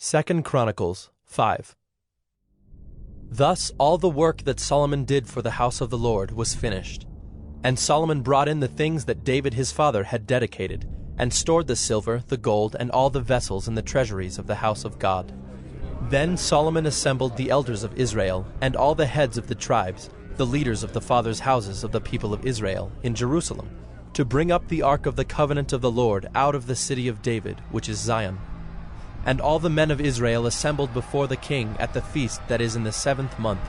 2 Chronicles 5. Thus all the work that Solomon did for the house of the Lord was finished. And Solomon brought in the things that David his father had dedicated, and stored the silver, the gold, and all the vessels in the treasuries of the house of God. Then Solomon assembled the elders of Israel, and all the heads of the tribes, the leaders of the fathers' houses of the people of Israel, in Jerusalem, to bring up the ark of the covenant of the Lord out of the city of David, which is Zion. And all the men of Israel assembled before the king at the feast that is in the 7th month.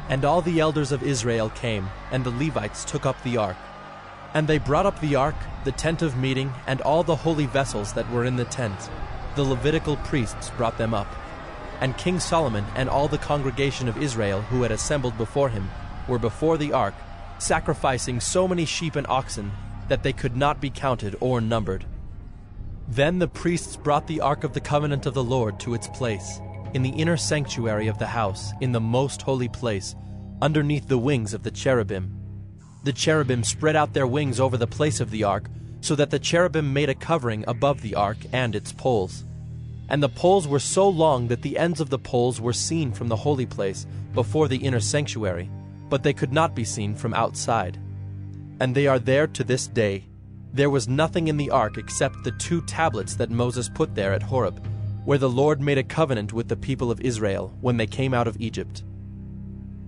And all the elders of Israel came, and the Levites took up the ark. And they brought up the ark, the tent of meeting, and all the holy vessels that were in the tent. The Levitical priests brought them up. And King Solomon and all the congregation of Israel who had assembled before him were before the ark, sacrificing so many sheep and oxen that they could not be counted or numbered. Then the priests brought the ark of the covenant of the Lord to its place, in the inner sanctuary of the house, in the most holy place, underneath the wings of the cherubim. The cherubim spread out their wings over the place of the ark, so that the cherubim made a covering above the ark and its poles. And the poles were so long that the ends of the poles were seen from the holy place before the inner sanctuary, but they could not be seen from outside. And they are there to this day. There was nothing in the ark except the 2 tablets that Moses put there at Horeb, where the Lord made a covenant with the people of Israel when they came out of Egypt.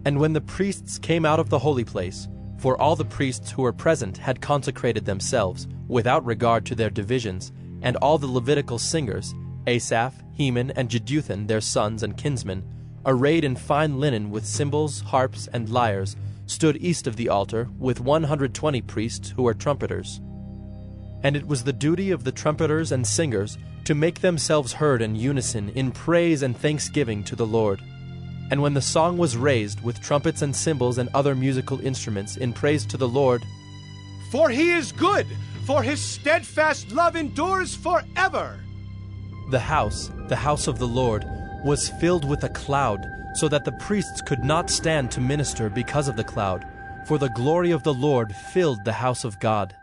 And when the priests came out of the holy place, for all the priests who were present had consecrated themselves, without regard to their divisions, and all the Levitical singers, Asaph, Heman, and Jeduthun, their sons and kinsmen, arrayed in fine linen with cymbals, harps, and lyres, stood east of the altar with 120 priests who were trumpeters. And it was the duty of the trumpeters and singers to make themselves heard in unison in praise and thanksgiving to the Lord. And when the song was raised with trumpets and cymbals and other musical instruments in praise to the Lord, "For he is good, for his steadfast love endures forever," the house of the Lord, was filled with a cloud, so that the priests could not stand to minister because of the cloud, for the glory of the Lord filled the house of God.